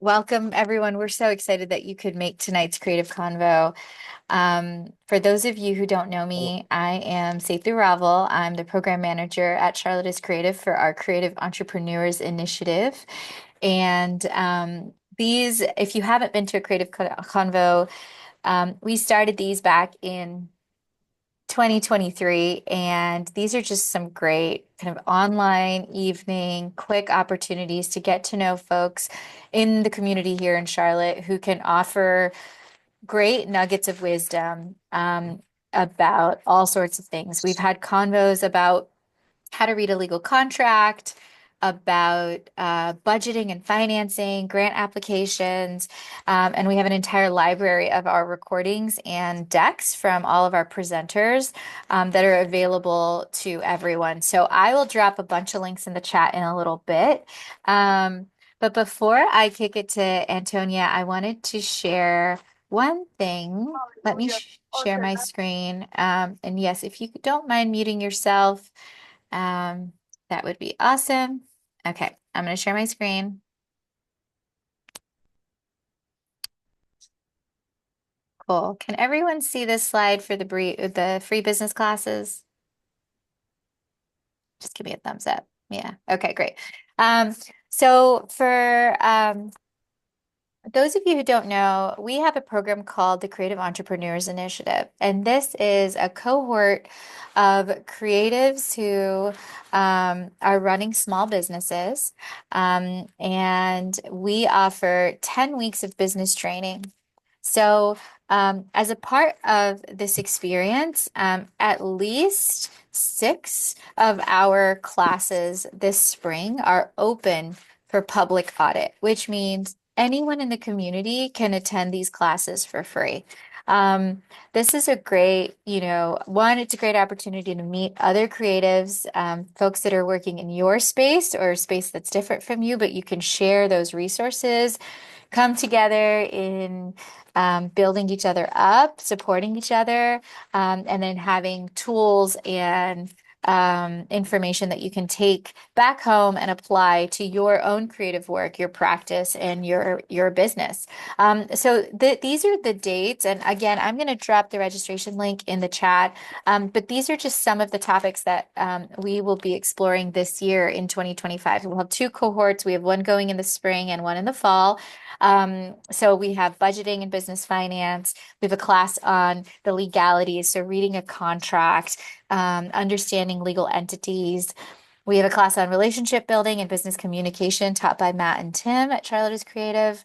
Welcome, everyone. We're so excited that you could make tonight's Creative Convo. For those of you who don't know me, I am Setu Ravel. I'm the program manager at Charlotte is Creative for our Creative Entrepreneurs Initiative. And if you haven't been to a Creative Convo, we started these back in 2023, and these are just some great kind of online evening quick opportunities to get to know folks in the community here in Charlotte who can offer great nuggets of wisdom about all sorts of things. We've had convos about how to read a legal contract, about budgeting and financing, grant applications, and we have an entire library of our recordings and decks from all of our presenters that are available to everyone. So I will drop a bunch of links in the chat in a little bit. But before I kick it to Antonia, I wanted to share one thing. Let me share my screen. And yes, if you don't mind muting yourself. Um, that would be awesome. Okay, I'm going to share my screen. Cool. Can everyone see this slide for the free business classes? Just give me a thumbs up. Yeah. Okay, great. Um, so for those of you who don't know, we have a program called the Creative Entrepreneurs Initiative, and this is a cohort of creatives who are running small businesses, and we offer 10 weeks of business training. So, as a part of this experience, at least six of our classes this spring are open for public audit, which means anyone in the community can attend these classes for free. This is a great, it's a great opportunity to meet other creatives, folks that are working in your space or a space that's different from you, but you can share those resources, come together in building each other up, supporting each other, and then having tools and information that you can take back home and apply to your own creative work, your practice, and your business. So these are the dates, and again, I'm going to drop the registration link in the chat. But these are just some of the topics that we will be exploring this year in 2025. We'll have two cohorts. We have one going in the spring and one in the fall. So we have budgeting and business finance. We have a class on the legalities, so reading a contract, understanding legal entities. We have a class on relationship building and business communication taught by Matt and Tim at Charlotte is Creative.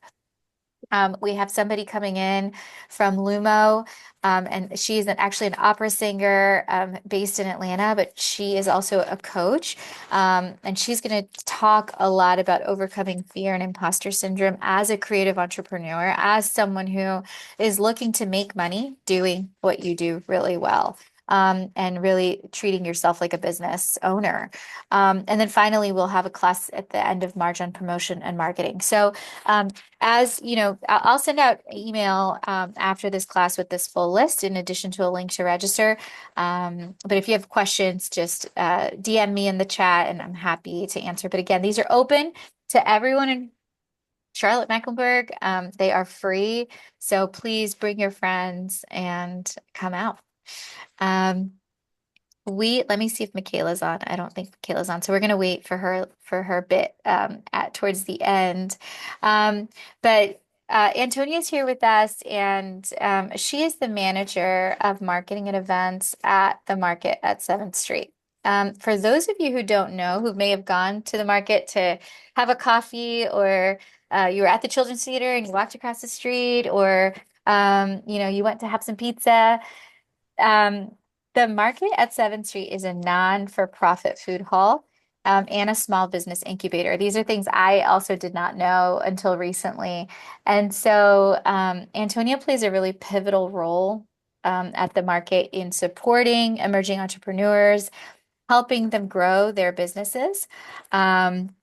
We have somebody coming in from Lumo, and she's actually an opera singer based in Atlanta, but she is also a coach. And she's going to talk a lot about overcoming fear and imposter syndrome as a creative entrepreneur, as someone who is looking to make money doing what you do really well. And really treating yourself like a business owner. And then finally, we'll have a class at the end of March on promotion and marketing. So, as you know, I'll send out email after this class with this full list in addition to a link to register. But if you have questions, just DM me in the chat and I'm happy to answer. But again, these are open to everyone in Charlotte Mecklenburg. They are free. So please bring your friends and come out. Um, Let me see if Michaela's on. I don't think Michaela's on. So we're gonna wait for her bit at towards the end. But Antonia's here with us, and she is the manager of marketing and events at the market at 7th Street. For those of you who don't know, who may have gone to the market to have a coffee, or you were at the Children's Theater and you walked across the street, or you went to have some pizza. Um, the market at 7th Street is a non-for-profit food hall and a small business incubator. These are things I also did not know until recently. And so Antonia plays a really pivotal role at the market in supporting emerging entrepreneurs, helping them grow their businesses. Um,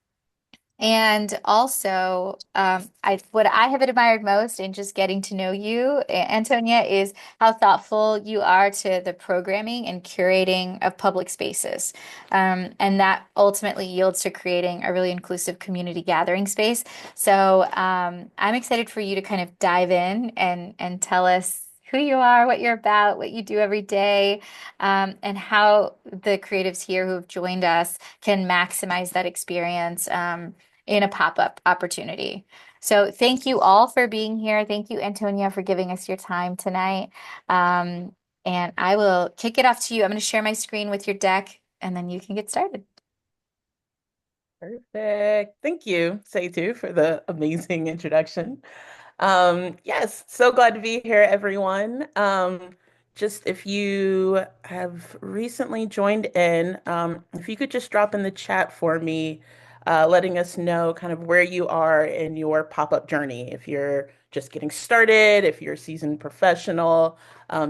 And also, what I have admired most in just getting to know you, Antonia, is how thoughtful you are to the programming and curating of public spaces. And that ultimately yields to creating a really inclusive community gathering space. So I'm excited for you to kind of dive in and tell us who you are, what you're about, what you do every day, and how the creatives here who have joined us can maximize that experience. In a pop-up opportunity. So thank you all for being here. Thank you, Antonia, for giving us your time tonight. Um, and I will kick it off to you. I'm going to share my screen with your deck, and then you can get started. Perfect. Thank you, Seitu, for the amazing introduction. Yes, so glad to be here, everyone. Just if you have recently joined in, if you could just drop in the chat for me, letting us know kind of where you are in your pop-up journey. If you're just getting started, if you're a seasoned professional,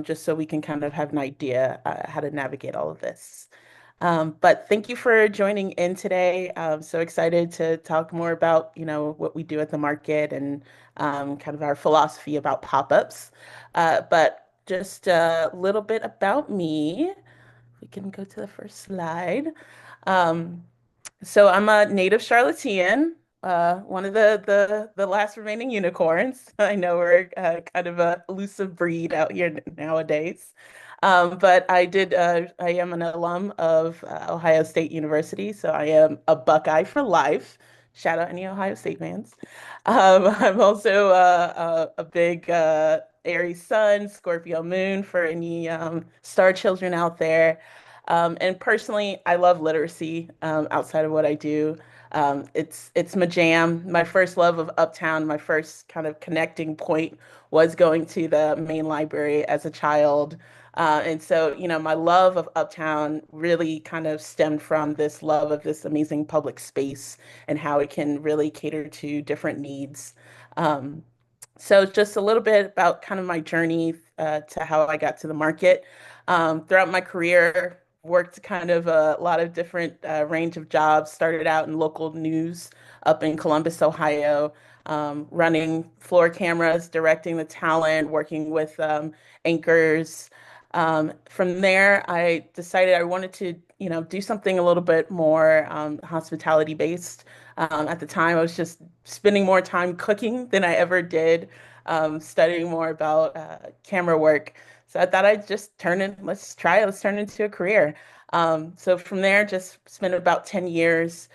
just so we can kind of have an idea how to navigate all of this. But thank you for joining in today. I'm so excited to talk more about, what we do at the market and kind of our philosophy about pop-ups. But just a little bit about me. We can go to the first slide. Um, so I'm a native Charlottean, one of the last remaining unicorns. I know we're kind of a elusive breed out here nowadays. But I am an alum of Ohio State University, so I am a Buckeye for life. Shout out any Ohio State fans. I'm also a big Aries Sun, Scorpio Moon for any star children out there. And personally, I love literacy outside of what I do. It's my jam. My first love of Uptown, my first kind of connecting point was going to the main library as a child. And so, my love of Uptown really kind of stemmed from this love of this amazing public space and how it can really cater to different needs. Um, so just a little bit about kind of my journey to how I got to the market. Throughout my career, worked kind of a lot of different range of jobs. Started out in local news up in Columbus, Ohio, running floor cameras, directing the talent, working with anchors. From there, I decided I wanted to, do something a little bit more hospitality based. At the time, I was just spending more time cooking than I ever did studying more about camera work. So I thought I'd just let's turn it into a career. So from there, just spent about 10 years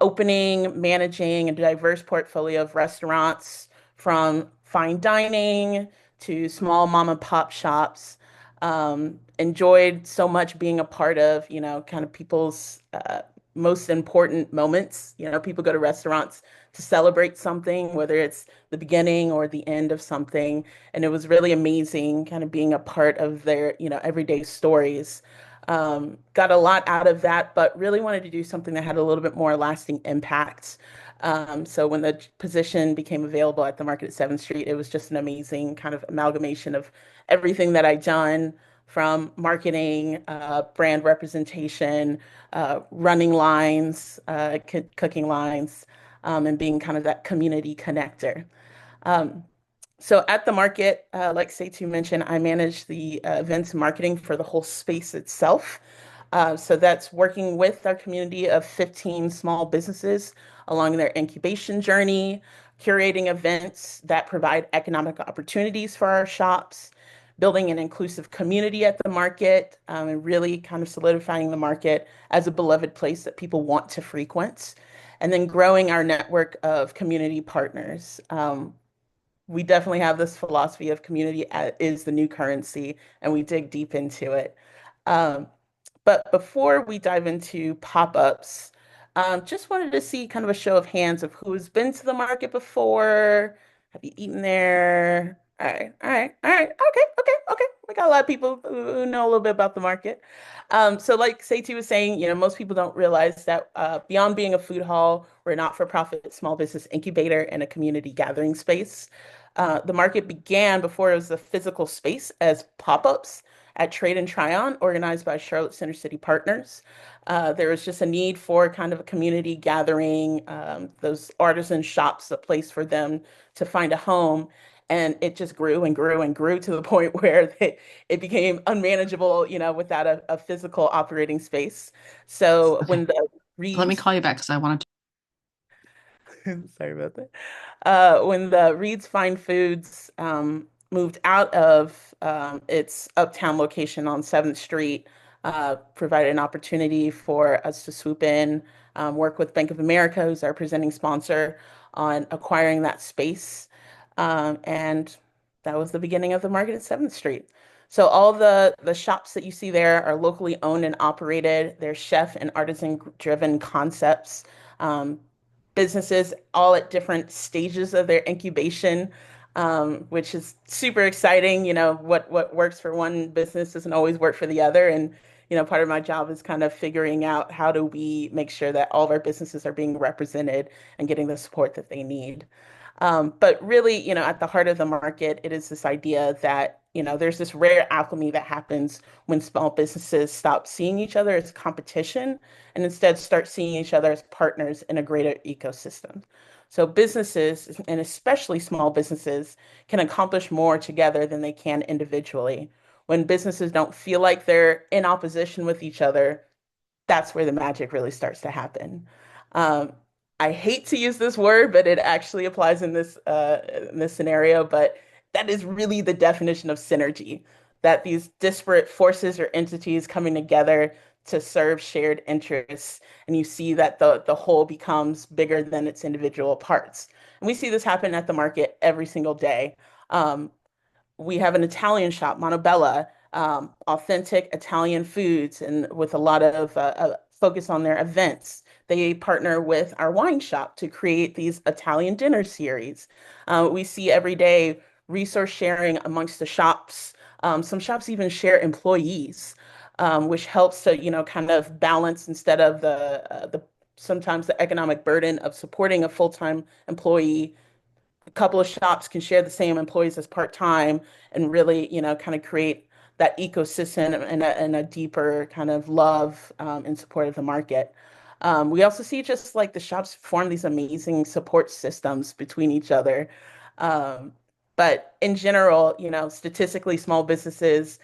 opening, managing a diverse portfolio of restaurants from fine dining to small mom and pop shops. Enjoyed so much being a part of, kind of people's most important moments. People go to restaurants to celebrate something, whether it's the beginning or the end of something. And it was really amazing kind of being a part of their, everyday stories. Got a lot out of that, but really wanted to do something that had a little bit more lasting impact. So when the position became available at the market at 7th Street, it was just an amazing kind of amalgamation of everything that I'd done from marketing, brand representation, running lines, cooking lines, and being kind of that community connector. Um, so at the market, like Seitu mentioned, I manage the events marketing for the whole space itself. So that's working with our community of 15 small businesses along their incubation journey, curating events that provide economic opportunities for our shops, building an inclusive community at the market, and really kind of solidifying the market as a beloved place that people want to frequent, and then growing our network of community partners. We definitely have this philosophy of community is the new currency, and we dig deep into it. Um, but before we dive into pop-ups, just wanted to see kind of a show of hands of who's been to the market before. Have you eaten there? All right, all right, all right. Okay. We got a lot of people who know a little bit about the market. So like Seiti was saying, most people don't realize that beyond being a food hall, we're a not-for-profit small business incubator and a community gathering space. The market began before it was a physical space as pop-ups at Trade and Try On, organized by Charlotte Center City Partners. There was just a need for kind of a community gathering, those artisan shops, a place for them to find a home. And it just grew and grew and grew to the point where it became unmanageable, without a physical operating space. So Okay. when the Let me Reeds call you back because I wanted to. Sorry about that. When the Reed's Fine Foods moved out of its uptown location on 7th Street, provided an opportunity for us to swoop in, work with Bank of America, who's our presenting sponsor, on acquiring that space. And that was the beginning of the market at 7th Street. So all the shops that you see there are locally owned and operated. They're chef and artisan driven concepts. Um, Businesses all at different stages of their incubation, which is super exciting. What works for one business doesn't always work for the other. And, part of my job is kind of figuring out how do we make sure that all of our businesses are being represented and getting the support that they need. But really, at the heart of the market, it is this idea that, there's this rare alchemy that happens when small businesses stop seeing each other as competition and instead start seeing each other as partners in a greater ecosystem. So businesses, and especially small businesses, can accomplish more together than they can individually. When businesses don't feel like they're in opposition with each other, that's where the magic really starts to happen. Um, I hate to use this word, but it actually applies in this scenario. But that is really the definition of synergy, that these disparate forces or entities coming together to serve shared interests, and you see that the whole becomes bigger than its individual parts. And we see this happen at the market every single day. Um, we have an Italian shop, Montebella, authentic Italian foods, and with a lot of focus on their events. They partner with our wine shop to create these Italian dinner series. We see every day resource sharing amongst the shops. Some shops even share employees, which helps to, kind of balance instead of the sometimes the economic burden of supporting a full-time employee. A couple of shops can share the same employees as part-time and really, kind of create that ecosystem and a deeper kind of love and support of the market. We also see just like the shops form these amazing support systems between each other. Um, but in general, statistically, small businesses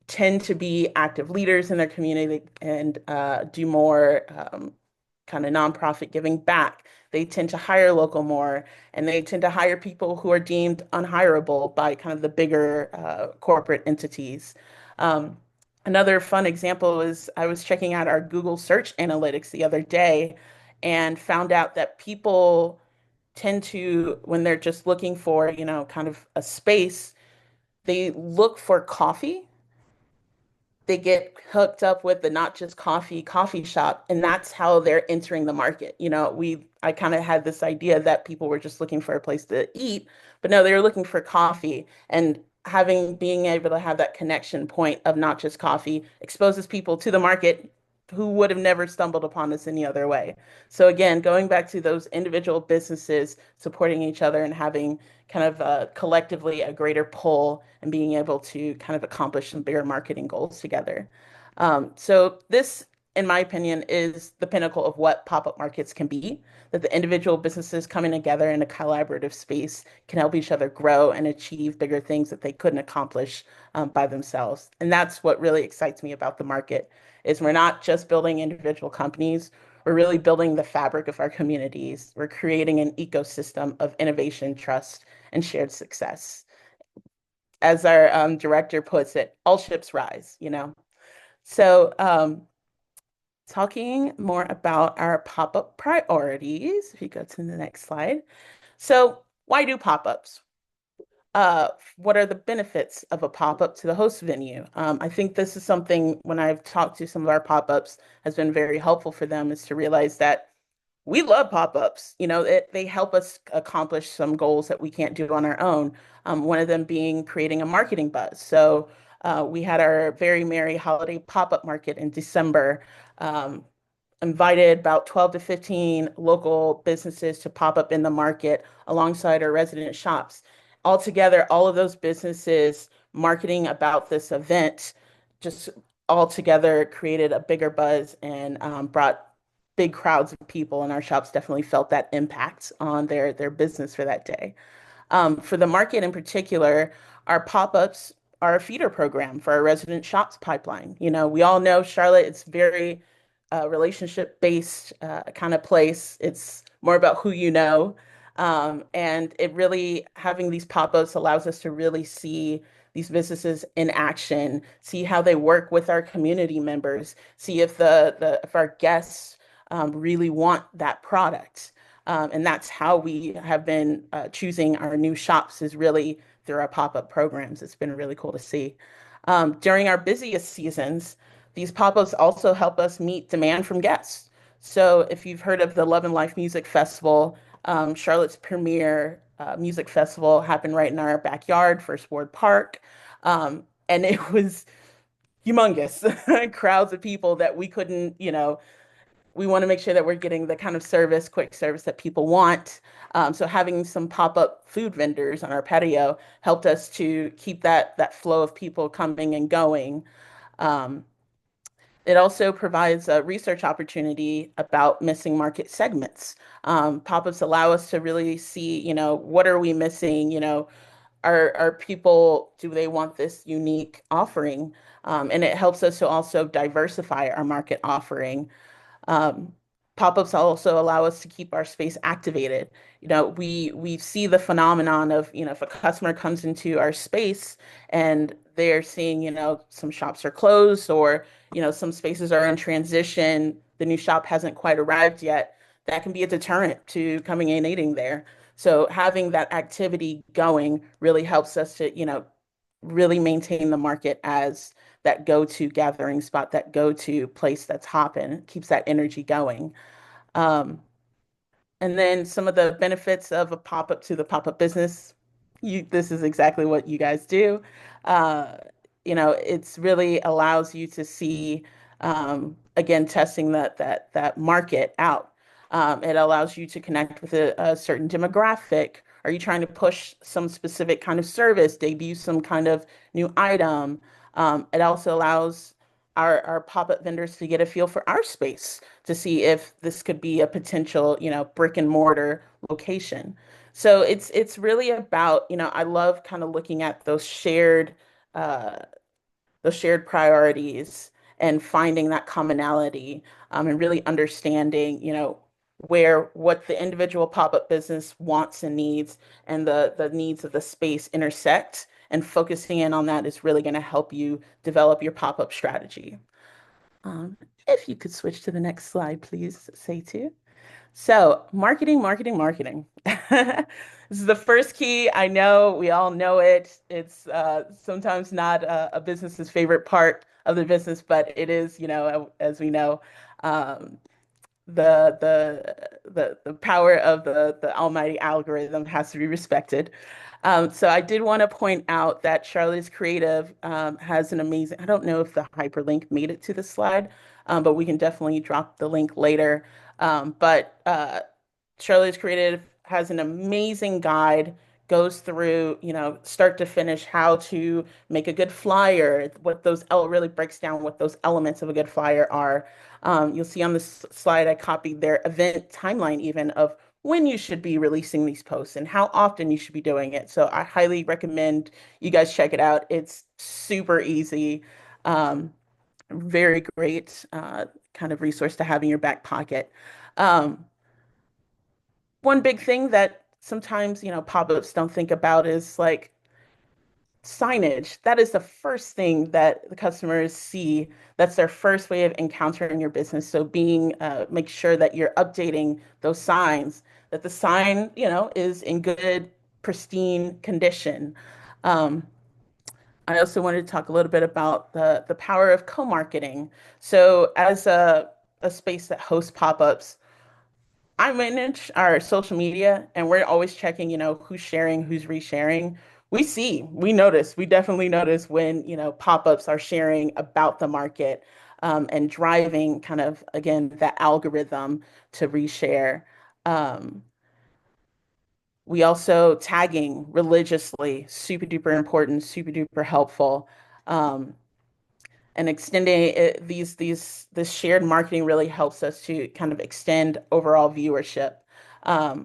tend to be active leaders in their community and do more kind of nonprofit giving back. They tend to hire local more, and they tend to hire people who are deemed unhireable by kind of the bigger corporate entities. Um, Another fun example is I was checking out our Google search analytics the other day and found out that people tend to, when they're just looking for, kind of a space, they look for coffee. They get hooked up with the Not Just coffee shop, and that's how they're entering the market. I kind of had this idea that people were just looking for a place to eat, but no, they were looking for coffee. And being able to have that connection point of Not Just Coffee exposes people to the market who would have never stumbled upon this any other way. So again, going back to those individual businesses supporting each other and having kind of collectively a greater pull and being able to kind of accomplish some bigger marketing goals together. So this, in my opinion, is the pinnacle of what pop-up markets can be, that the individual businesses coming together in a collaborative space can help each other grow and achieve bigger things that they couldn't accomplish by themselves. And that's what really excites me about the market, is we're not just building individual companies, we're really building the fabric of our communities. We're creating an ecosystem of innovation, trust, and shared success. As our director puts it, all ships rise. So, talking more about our pop-up priorities, if you go to the next slide. So, why do pop-ups? What are the benefits of a pop-up to the host venue? I think this is something when I've talked to some of our pop-ups has been very helpful for them is to realize that we love pop-ups. They help us accomplish some goals that we can't do on our own. One of them being creating a marketing buzz. So we had our very merry holiday pop-up market in December. Um, Invited about 12 to 15 local businesses to pop up in the market alongside our resident shops. Altogether, all of those businesses marketing about this event just altogether created a bigger buzz and brought big crowds of people, and our shops definitely felt that impact on their business for that day. For the market in particular, our pop-ups are a feeder program for our resident shops pipeline. You know, we all know Charlotte, it's very relationship-based kind of place. It's more about who you know. And it really, having these pop-ups allows us to really see these businesses in action, see how they work with our community members, see if if our guests really want that product. And that's how we have been choosing our new shops is really through our pop-up programs. It's been really cool to see. During our busiest seasons, these pop-ups also help us meet demand from guests. So if you've heard of the Love and Life Music Festival, Charlotte's premier music festival happened right in our backyard, First Ward Park. And it was humongous crowds of people that we couldn't, we want to make sure that we're getting the kind of service, quick service that people want. So having some pop-up food vendors on our patio helped us to keep that flow of people coming and going. Um, it also provides a research opportunity about missing market segments. Pop-ups allow us to really see, what are we missing? Are people, do they want this unique offering? And it helps us to also diversify our market offering. Um, Pop-ups also allow us to keep our space activated. We see the phenomenon of, if a customer comes into our space and they're seeing, some shops are closed or, some spaces are in transition, the new shop hasn't quite arrived yet, that can be a deterrent to coming and eating there. So having that activity going really helps us to, really maintain the market as that go-to gathering spot, that go-to place that's hopping, keeps that energy going. Um, and then some of the benefits of a pop-up to the pop-up business. This is exactly what you guys do. Uh, it's really allows you to see, again, testing that market out. It allows you to connect with a certain demographic. Are you trying to push some specific kind of service, debut some kind of new item? It also allows our pop-up vendors to get a feel for our space to see if this could be a potential, brick and mortar location. So it's really about, I love kind of looking at uh, those shared priorities and finding that commonality, and really understanding, where what the individual pop-up business wants and needs and the needs of the space intersect. And focusing in on that is really going to help you develop your pop-up strategy. Um, if you could switch to the next slide, please, Setu. So, marketing, marketing, marketing. This is the first key. I know we all know it. It's sometimes not a business's favorite part of the business, but it is, as we know, um, the power of the almighty algorithm has to be respected. So I did want to point out that Charlotte's Creative has an amazing, I don't know if the hyperlink made it to the slide, but we can definitely drop the link later. But Charlotte's Creative has an amazing guide, goes through, start to finish how to make a good flyer, what those really breaks down what those elements of a good flyer are. You'll see on this slide, I copied their event timeline even of when you should be releasing these posts and how often you should be doing it. So I highly recommend you guys check it out. It's super easy. Um, Very great kind of resource to have in your back pocket. Um, One big thing that sometimes, pop-ups don't think about is like signage. That is the first thing that the customers see. That's their first way of encountering your business. So make sure that you're updating those signs, that the sign, is in good, pristine condition. Um, I also wanted to talk a little bit about the power of co-marketing. So as a space that hosts pop-ups, I manage our social media and we're always checking, who's sharing, who's resharing. We notice, we definitely notice when, pop-ups are sharing about the market, and driving kind of, again, that algorithm to reshare. Um, We also tagging religiously, super duper important, super duper helpful. Um, and extending this shared marketing really helps us to kind of extend overall viewership. Um,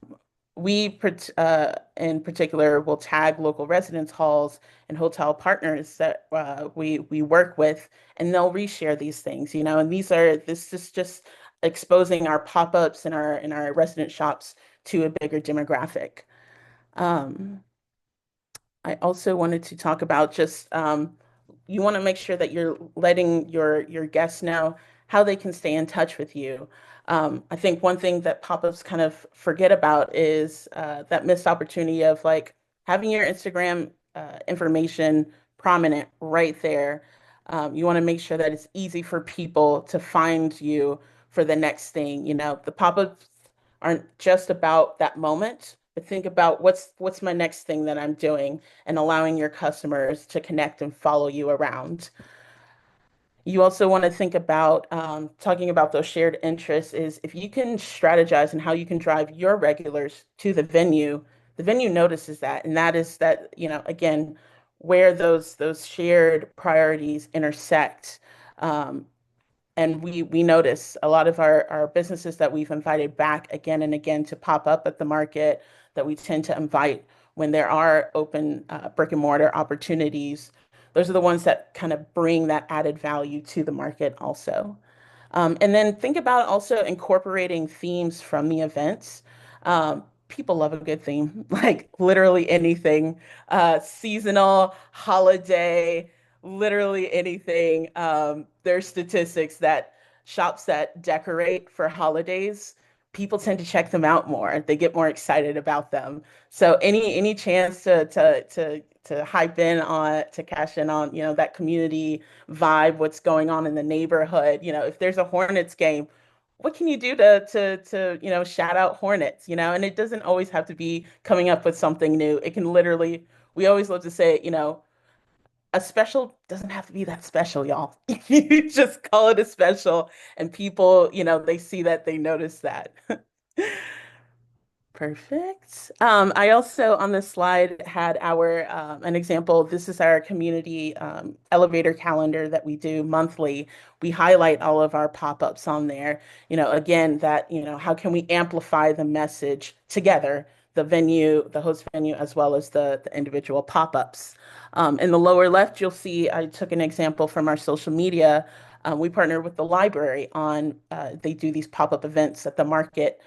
in particular, will tag local residence halls and hotel partners that we work with, and they'll reshare these things, you know. And this is just exposing our pop-ups and our resident shops to a bigger demographic. Um, I also wanted to talk about just you want to make sure that you're letting your guests know how they can stay in touch with you. I think one thing that pop-ups kind of forget about is that missed opportunity of like having your Instagram information prominent right there. You want to make sure that it's easy for people to find you for the next thing. You know, the pop-ups aren't just about that moment, but think about what's my next thing that I'm doing and allowing your customers to connect and follow you around. You also want to think about talking about those shared interests is if you can strategize and how you can drive your regulars to the venue notices that, and that is that, you know, again, where those shared priorities intersect. Um, and we notice a lot of our businesses that we've invited back again and again to pop up at the market that we tend to invite when there are open brick and mortar opportunities. Those are the ones that kind of bring that added value to the market also. And then think about also incorporating themes from the events. People love a good theme, like literally anything, seasonal, holiday, literally anything. There's statistics that shops that decorate for holidays, people tend to check them out more. They get more excited about them. So any chance to hype in on to cash in on, you know, that community vibe, what's going on in the neighborhood. You know, if there's a Hornets game, what can you do to you know, shout out Hornets, you know? And it doesn't always have to be coming up with something new. It can literally, we always love to say, you know, a special doesn't have to be that special, y'all. You just call it a special and people, you know, they see that, they notice that. Perfect. I also on this slide had our an example. This is our community elevator calendar that we do monthly. We highlight all of our pop-ups on there. You know, again, that, you know, how can we amplify the message together, the venue, the host venue, as well as the individual pop-ups. In the lower left, you'll see I took an example from our social media. We partner with the library on, they do these pop-up events at the market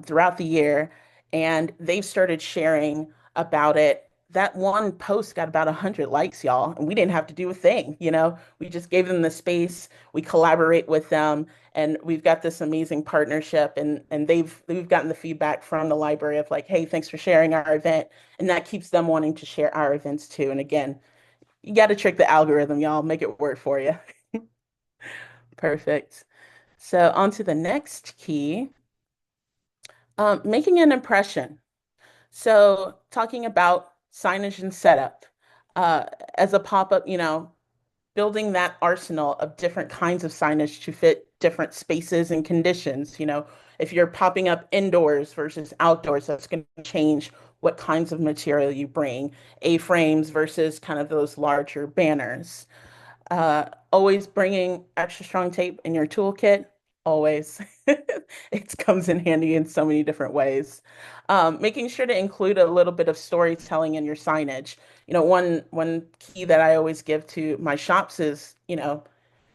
throughout the year and they've started sharing about it. That one post got about 100 likes, y'all, and we didn't have to do a thing, you know. We just gave them the space, we collaborate with them, and we've got this amazing partnership. And we've gotten the feedback from the library of like, hey, thanks for sharing our event, and that keeps them wanting to share our events too. And again, you got to trick the algorithm, y'all, make it work for you. Perfect. So on to the next key, making an impression. So, talking about signage and setup, uh, as a pop-up, you know, building that arsenal of different kinds of signage to fit different spaces and conditions. You know, if you're popping up indoors versus outdoors, that's going to change what kinds of material you bring, A-frames versus kind of those larger banners. Always bringing extra strong tape in your toolkit. Always. It comes in handy in so many different ways. Making sure to include a little bit of storytelling in your signage. You know, one key that I always give to my shops is, you know,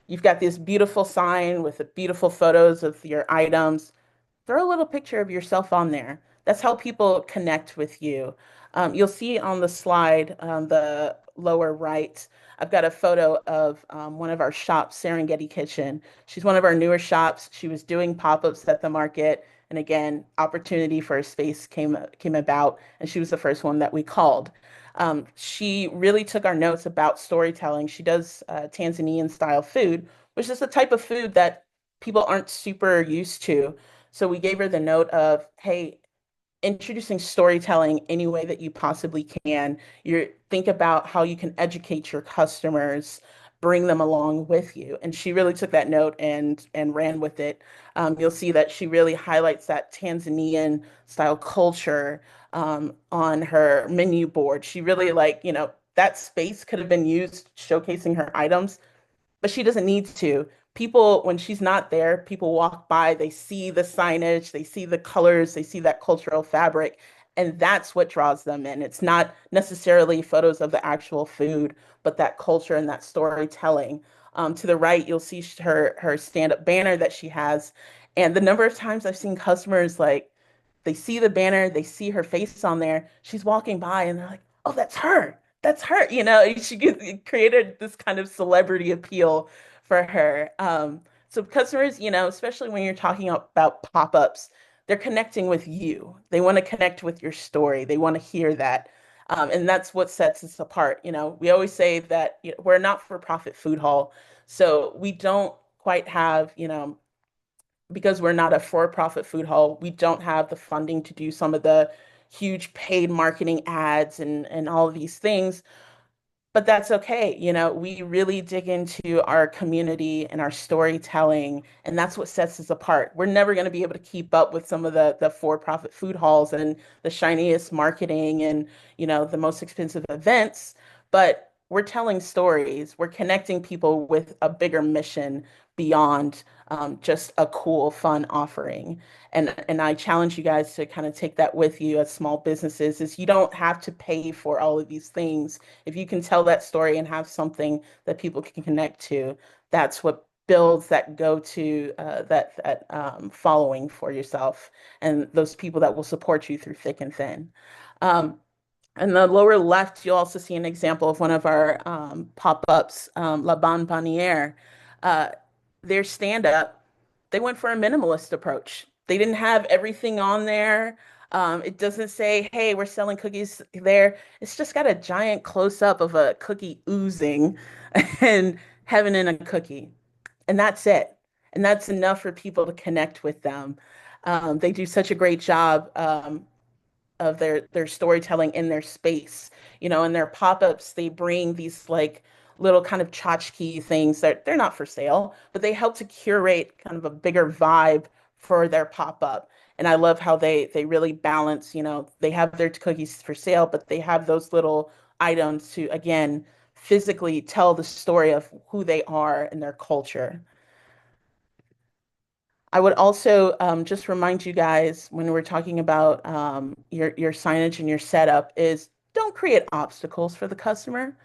you've got this beautiful sign with the beautiful photos of your items. Throw a little picture of yourself on there. That's how people connect with you. You'll see on the slide, the lower right, I've got a photo of one of our shops, Serengeti Kitchen. She's one of our newer shops. She was doing pop-ups at the market. And again, opportunity for a space came about, and she was the first one that we called. She really took our notes about storytelling. She does Tanzanian style food, which is the type of food that people aren't super used to. So we gave her the note of, hey, introducing storytelling any way that you possibly can. You think about how you can educate your customers, bring them along with you. And she really took that note and ran with it. You'll see that she really highlights that Tanzanian style culture. on her menu board. She really like, that space could have been used showcasing her items, but she doesn't need to. People, when she's not there, people walk by, they see the signage, they see the colors, they see that cultural fabric, and that's what draws them in. It's not necessarily photos of the actual food, but that culture and that storytelling. To the right, you'll see her stand-up banner that she has, and the number of times I've seen customers like they see the banner, they see her face on there, she's walking by, and they're like, "Oh, that's her." That's her, she created this kind of celebrity appeal for her. So customers, especially when you're talking about pop-ups, they're connecting with you. They want to connect with your story. They want to hear that. And that's what sets us apart. We always say that we're a not-for-profit food hall, so we don't quite have, because we're not a for-profit food hall, we don't have the funding to do some of the huge paid marketing ads and all of these things. But that's okay. We really dig into our community and our storytelling, and that's what sets us apart. We're never going to be able to keep up with some of the for-profit food halls and the shiniest marketing and, the most expensive events, but we're telling stories. We're connecting people with a bigger mission beyond just a cool, fun offering. And I challenge you guys to kind of take that with you as small businesses, is you don't have to pay for all of these things. If you can tell that story and have something that people can connect to, that's what builds that go-to that following for yourself and those people that will support you through thick and thin. Um, in the lower left, you'll also see an example of one of our pop-ups, La Bonbonniere. Uh, their stand-up, they went for a minimalist approach. They didn't have everything on there. It doesn't say, "Hey, we're selling cookies there." It's just got a giant close-up of a cookie oozing and heaven in a cookie. And that's it. And that's enough for people to connect with them. They do such a great job. Of their storytelling in their space. In their pop-ups, they bring these like little kind of tchotchke things that they're not for sale, but they help to curate kind of a bigger vibe for their pop-up. And I love how they really balance, they have their cookies for sale, but they have those little items to again physically tell the story of who they are and their culture. I would also just remind you guys when we're talking about your signage and your setup is don't create obstacles for the customer.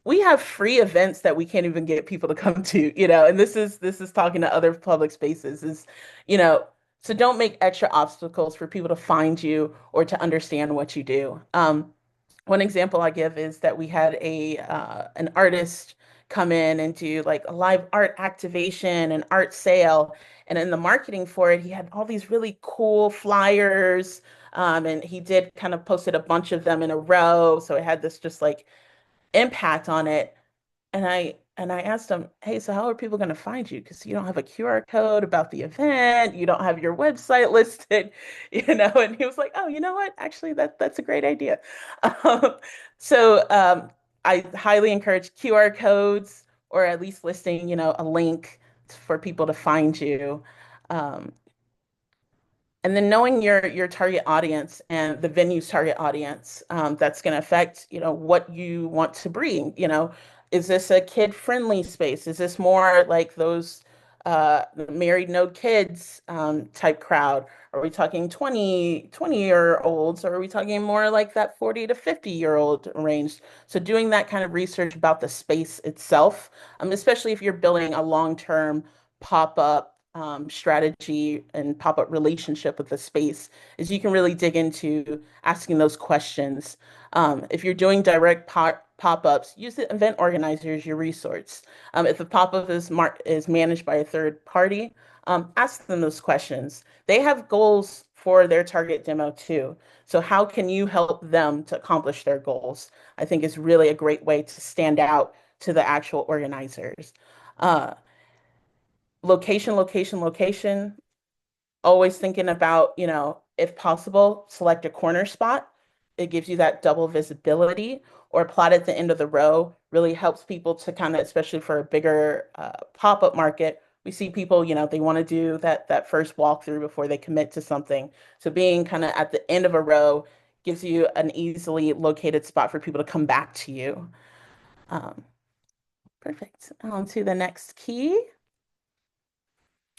We have free events that we can't even get people to come to, and this is talking to other public spaces is, you know, so don't make extra obstacles for people to find you or to understand what you do. One example I give is that we had a an artist come in and do like a live art activation and art sale. And in the marketing for it, he had all these really cool flyers. And he did kind of posted a bunch of them in a row. So it had this just like impact on it. And I asked him, "Hey, so how are people going to find you? Because you don't have a QR code about the event, you don't have your website listed, And he was like, "Oh, you know what? Actually, that's a great idea." Um, so I highly encourage QR codes or at least listing, a link for people to find you. Um, and then knowing your target audience and the venue's target audience, that's going to affect, what you want to bring. Is this a kid-friendly space? Is this more like those married no kids type crowd? Are we talking 20-year-olds, or are we talking more like that 40 to 50-year-old range? So doing that kind of research about the space itself, especially if you're building a long-term pop-up strategy and pop-up relationship with the space, is you can really dig into asking those questions. If you're doing direct pop-ups, use the event organizer as your resource. If the pop-up is managed by a third party, ask them those questions. They have goals for their target demo too. So how can you help them to accomplish their goals? I think is really a great way to stand out to the actual organizers. Uh, Location, location, location. Always thinking about, if possible, select a corner spot. It gives you that double visibility, or plot at the end of the row really helps people to kind of, especially for a bigger pop-up market. We see people, they want to do that first walkthrough before they commit to something. So being kind of at the end of a row gives you an easily located spot for people to come back to you. Um, Perfect. On to the next key.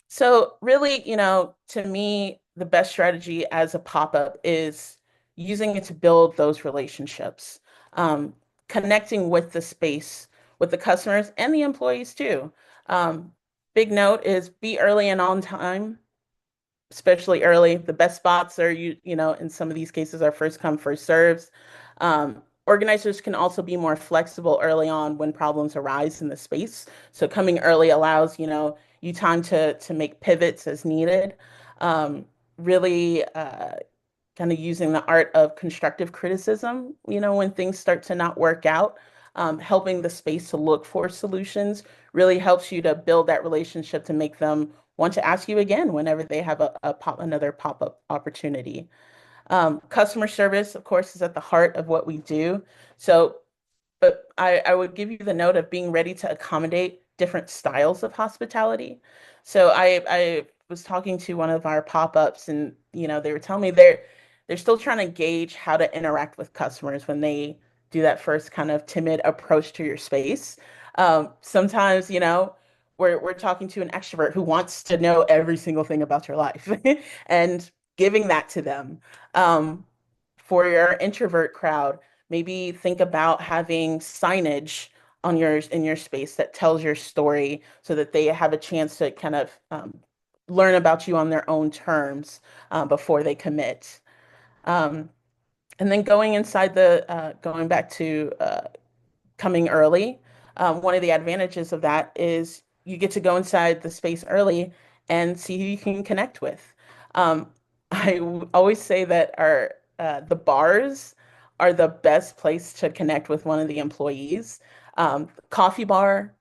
So really, to me, the best strategy as a pop-up is using it to build those relationships, um, connecting with the space, with the customers and the employees too. Um, Big note is be early and on time, especially early. The best spots are in some of these cases are first come, first serves. Organizers can also be more flexible early on when problems arise in the space. So coming early allows, you time to make pivots as needed. Really kind of using the art of constructive criticism, when things start to not work out, helping the space to look for solutions really helps you to build that relationship to make them want to ask you again whenever they have another pop-up opportunity. Customer service, of course, is at the heart of what we do. So but I would give you the note of being ready to accommodate different styles of hospitality. So I was talking to one of our pop-ups and they were telling me they're still trying to gauge how to interact with customers when they do that first kind of timid approach to your space. Sometimes, we're talking to an extrovert who wants to know every single thing about your life and giving that to them. Um, for your introvert crowd, maybe think about having signage on in your space that tells your story so that they have a chance to kind of learn about you on their own terms before they commit. Um, and then going back to coming early. One of the advantages of that is you get to go inside the space early and see who you can connect with. Um, always say that our the bars are the best place to connect with one of the employees. Coffee bar,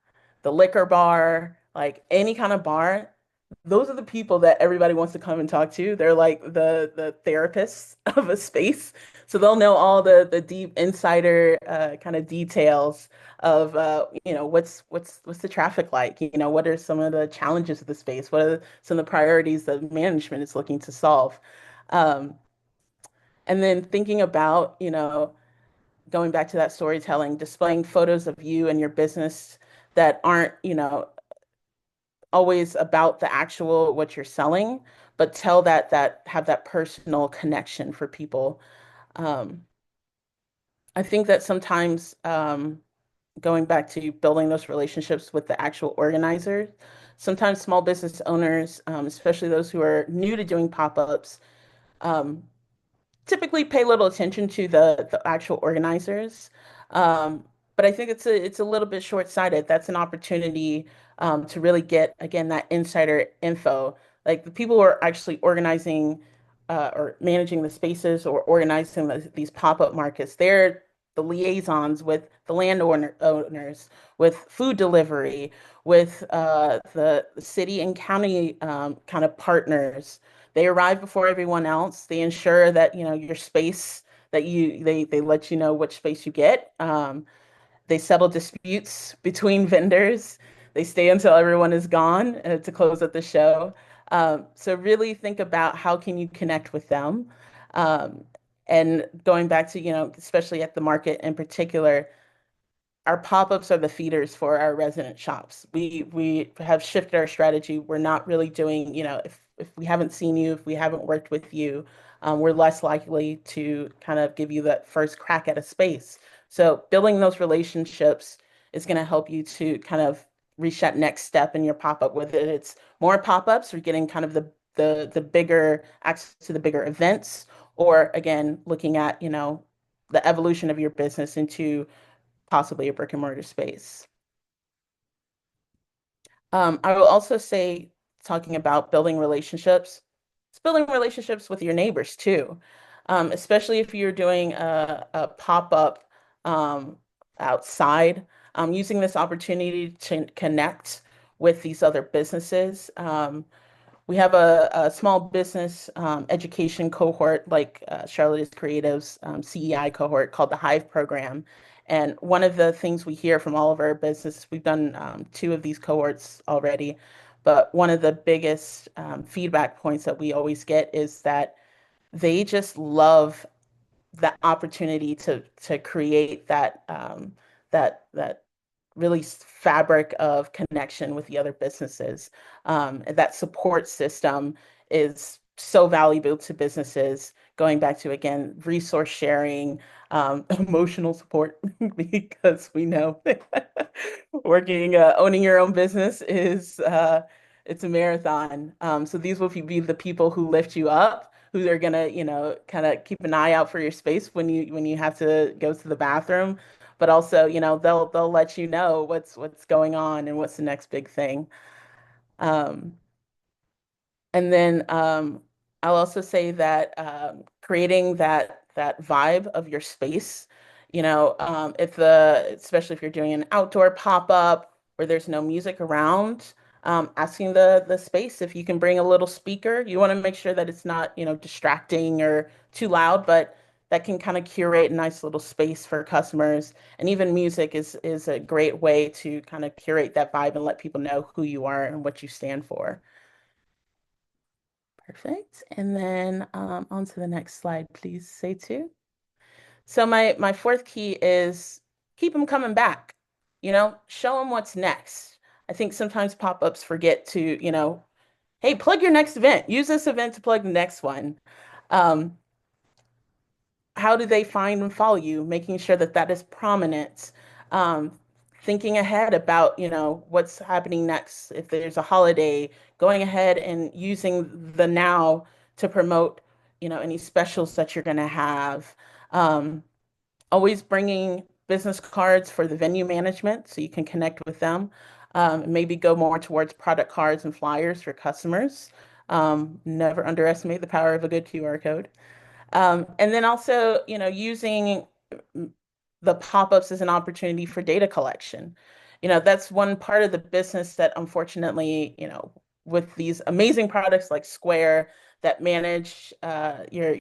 the liquor bar, like any kind of bar, those are the people that everybody wants to come and talk to. They're like the therapists of a space. So they'll know all the deep insider kind of details of what's the traffic like? What are some of the challenges of the space? What are some of the priorities that management is looking to solve? Um, and then thinking about, going back to that storytelling, displaying photos of you and your business that aren't, always about the actual what you're selling, but tell that have that personal connection for people. Um, I think that sometimes going back to building those relationships with the actual organizers, sometimes small business owners, especially those who are new to doing pop-ups, um, typically pay little attention to the actual organizers. Um, but I think it's a little bit short-sighted. That's an opportunity to really get again that insider info. Like the people who are actually organizing or managing the spaces or organizing these pop-up markets, they're the liaisons with the owners, with food delivery, with the city and county kind of partners. They arrive before everyone else. They ensure that, your space that they let you know which space you get. They settle disputes between vendors. They stay until everyone is gone to close up the show. So really think about how can you connect with them. Um, and going back to, especially at the market in particular, our pop-ups are the feeders for our resident shops. We have shifted our strategy. We're not really doing, if we haven't seen you, if we haven't worked with you, we're less likely to kind of give you that first crack at a space. So building those relationships is going to help you to kind of reach that next step in your pop-up, whether it's more pop-ups or getting kind of the bigger access to the bigger events, or again, looking at, the evolution of your business into possibly a brick and mortar space. I will also say, talking about building relationships, it's building relationships with your neighbors too, especially if you're doing a pop-up outside, using this opportunity to connect with these other businesses. We have a small business education cohort, like Charlotte is Creative's CEI cohort called the Hive program. And one of the things we hear from all of our business, we've done two of these cohorts already, but one of the biggest feedback points that we always get is that they just love that opportunity to create that really fabric of connection with the other businesses. That support system is so valuable to businesses. Going back to again, resource sharing, emotional support, because we know owning your own business is it's a marathon. So these will be the people who lift you up, who are gonna, kind of keep an eye out for your space when you have to go to the bathroom, but also, they'll let you know what's going on and what's the next big thing. Um, and then I'll also say that creating that vibe of your space, if especially if you're doing an outdoor pop-up where there's no music around, asking the space if you can bring a little speaker. You want to make sure that it's not, distracting or too loud, but that can kind of curate a nice little space for customers. And even music is a great way to kind of curate that vibe and let people know who you are and what you stand for. Perfect. And then on to the next slide, please, say two. So my fourth key is keep them coming back. Show them what's next. I think sometimes pop-ups forget to, hey, plug your next event. Use this event to plug the next one. Um, how do they find and follow you? Making sure that that is prominent. Um, Thinking ahead about, what's happening next. If there's a holiday, going ahead and using the now to promote, any specials that you're going to have. Um, Always bringing business cards for the venue management so you can connect with them. Maybe go more towards product cards and flyers for customers. Never underestimate the power of a good QR code. And then also, using the pop-ups as an opportunity for data collection. That's one part of the business that unfortunately, with these amazing products like Square that manage your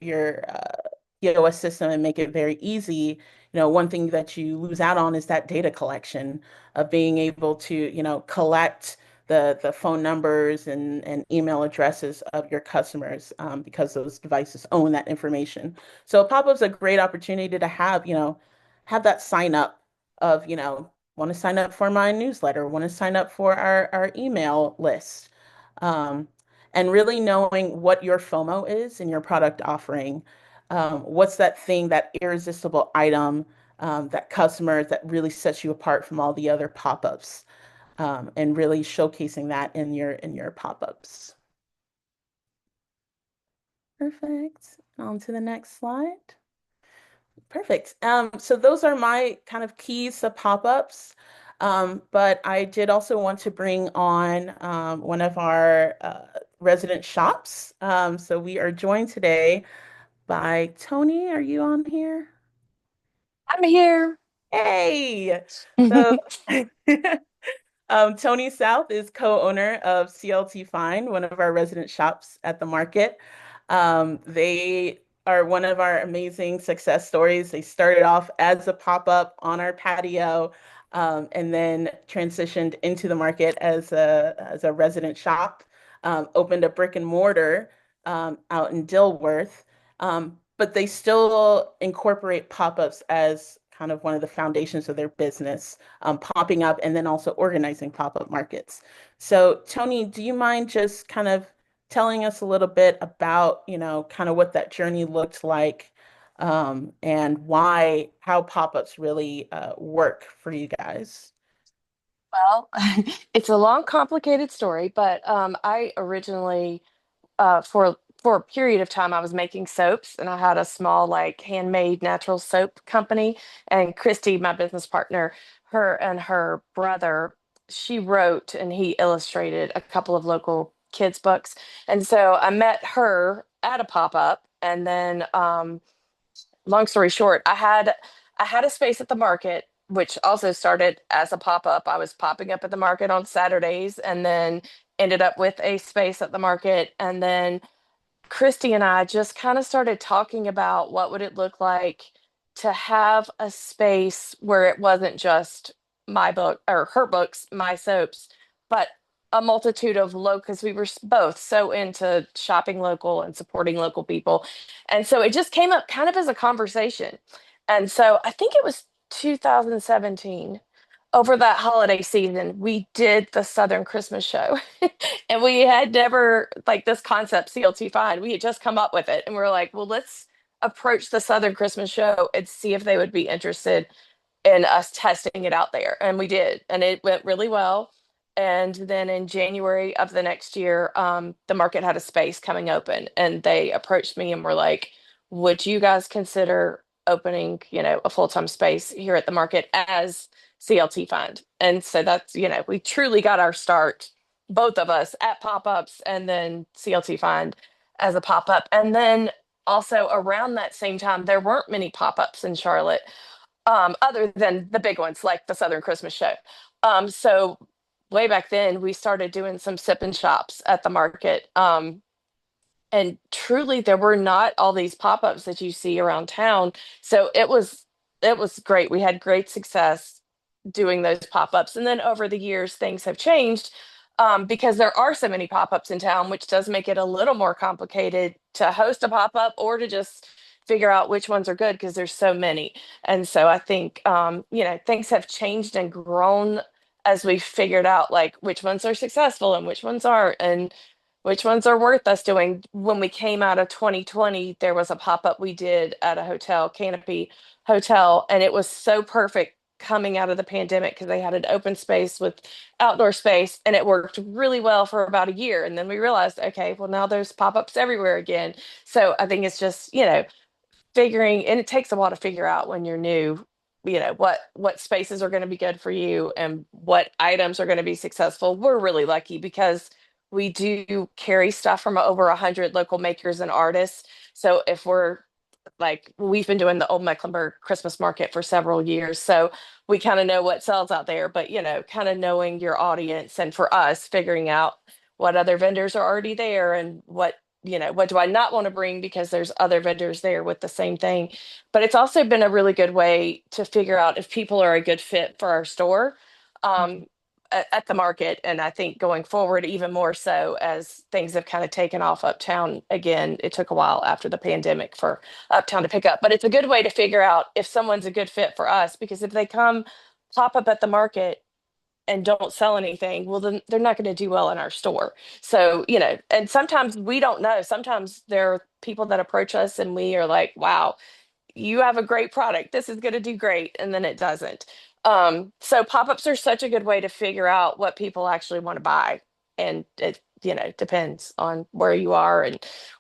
POS system and make it very easy, one thing that you lose out on is that data collection of being able to, collect the phone numbers and email addresses of your customers because those devices own that information. So pop-up's a great opportunity to have that sign up of, want to sign up for my newsletter, want to sign up for our email list. Um, and really knowing what your FOMO is in your product offering. What's that thing, that irresistible item, that customer that really sets you apart from all the other pop-ups, and really showcasing that in your pop-ups. Perfect. On to the next slide. Perfect. So those are my kind of keys to pop-ups. But I did also want to bring on one of our resident shops. So we are joined today by Tony. Are you on here? I'm here. Hey. So Tony South is co-owner of CLT Find, one of our resident shops at the market. They are one of our amazing success stories. They started off as a pop-up on our patio, and then transitioned into the market as a resident shop, opened a brick and mortar out in Dilworth. But they still incorporate pop-ups as kind of one of the foundations of their business, popping up and then also organizing pop-up markets. So, Tony, do you mind just kind of telling us a little bit about, kind of what that journey looked like, and how pop-ups really work for you guys? Well, it's a long, complicated story, but I originally, for a period of time, I was making soaps, and I had a small, like, handmade natural soap company. And Christy, my business partner, her and her brother, she wrote and he illustrated a couple of local kids' books. And so I met her at a pop-up, and then long story short, I had a space at the market, which also started as a pop-up. I was popping up at the market on Saturdays and then ended up with a space at the market. And then Christy and I just kind of started talking about what would it look like to have a space where it wasn't just my book or her books, my soaps, but a multitude of local, because we were both so into shopping local and supporting local people. And so it just came up kind of as a conversation. And so I think it was 2017, over that holiday season, we did the Southern Christmas show. And we had never, like, this concept, CLT Find, we had just come up with it. And we are like, well, let's approach the Southern Christmas show and see if they would be interested in us testing it out there. And we did. And it went really well. And then in January of the next year, the market had a space coming open, and they approached me and were like, would you guys consider opening, a full-time space here at the market as CLT Fund? And so that's, we truly got our start, both of us, at pop-ups, and then CLT Fund as a pop-up. And then also around that same time, there weren't many pop-ups in Charlotte, other than the big ones like the Southern Christmas Show. So way back then, we started doing some sip and shops at the market. And truly, there were not all these pop-ups that you see around town. So it was great. We had great success doing those pop-ups. And then over the years, things have changed, because there are so many pop-ups in town, which does make it a little more complicated to host a pop-up or to just figure out which ones are good because there's so many. And so I think, things have changed and grown as we figured out like which ones are successful and which ones aren't, and which ones are worth us doing. When we came out of 2020, there was a pop-up we did at a hotel, Canopy Hotel, and it was so perfect coming out of the pandemic because they had an open space with outdoor space, and it worked really well for about a year. And then we realized, okay, well, now there's pop-ups everywhere again. So I think it's just, figuring, and it takes a while to figure out when you're new, what spaces are going to be good for you and what items are going to be successful. We're really lucky because we do carry stuff from over 100 local makers and artists. So if we're like, we've been doing the Old Mecklenburg Christmas market for several years, so we kind of know what sells out there. But kind of knowing your audience, and for us figuring out what other vendors are already there, and what do I not want to bring because there's other vendors there with the same thing. But it's also been a really good way to figure out if people are a good fit for our store, um, at the market. And I think going forward, even more so as things have kind of taken off uptown again. It took a while after the pandemic for uptown to pick up, but it's a good way to figure out if someone's a good fit for us, because if they come pop up at the market and don't sell anything, well, then they're not going to do well in our store. So, and sometimes we don't know. Sometimes there are people that approach us and we are like, wow, you have a great product. This is going to do great. And then it doesn't. So pop-ups are such a good way to figure out what people actually want to buy. And it, depends on where you are and,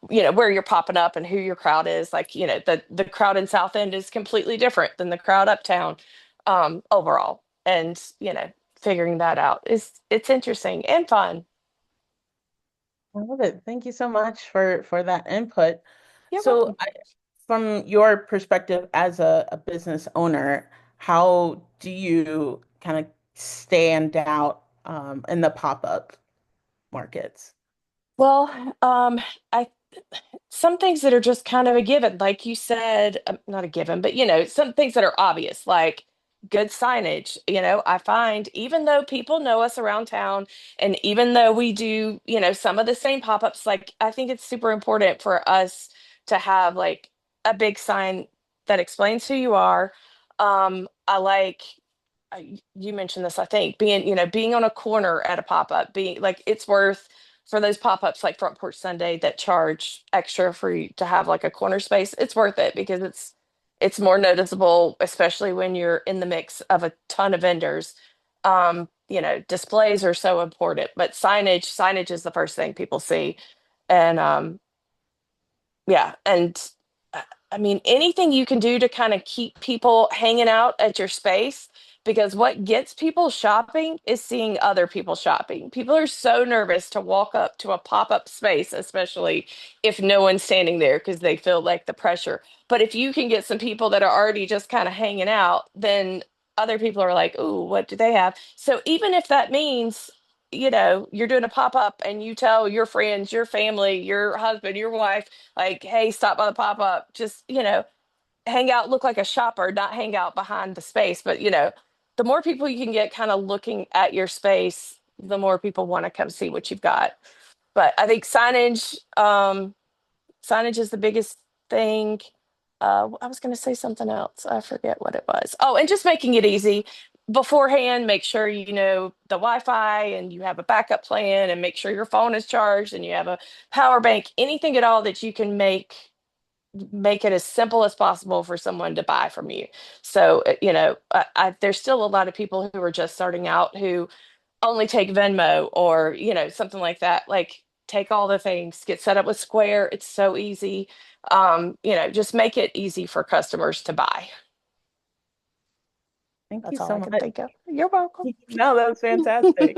where you're popping up and who your crowd is. Like, the crowd in South End is completely different than the crowd uptown, overall. And, figuring that out it's interesting and fun. I love it. Thank you so much for that input. You're So, welcome. from your perspective as a business owner, how do you kind of stand out in the pop-up markets? Well, I some things that are just kind of a given, like you said, not a given, but some things that are obvious, like good signage. I find even though people know us around town, and even though we do, some of the same pop-ups, like I think it's super important for us to have like a big sign that explains who you are. I like, you mentioned this, I think, being on a corner at a pop-up, being like, it's worth, for those pop-ups like Front Porch Sunday that charge extra for you to have like a corner space, it's worth it because it's more noticeable, especially when you're in the mix of a ton of vendors. Displays are so important, but signage is the first thing people see. And yeah, and I mean, anything you can do to kind of keep people hanging out at your space, because what gets people shopping is seeing other people shopping. People are so nervous to walk up to a pop-up space, especially if no one's standing there because they feel like the pressure. But if you can get some people that are already just kind of hanging out, then other people are like, "Ooh, what do they have?" So even if that means, you're doing a pop-up and you tell your friends, your family, your husband, your wife, like, hey, stop by the pop-up, just, hang out, look like a shopper, not hang out behind the space. But, the more people you can get kind of looking at your space, the more people want to come see what you've got. But I think signage is the biggest thing. I was going to say something else. I forget what it was. Oh, and just making it easy beforehand. Make sure you know the Wi-Fi and you have a backup plan, and make sure your phone is charged and you have a power bank. Anything at all that you can make it as simple as possible for someone to buy from you. So, there's still a lot of people who are just starting out who only take Venmo or, something like that. Like, take all the things, get set up with Square. It's so easy. Just make it easy for customers to buy. Thank you That's all so I can much. think of. You're welcome. No, that was fantastic.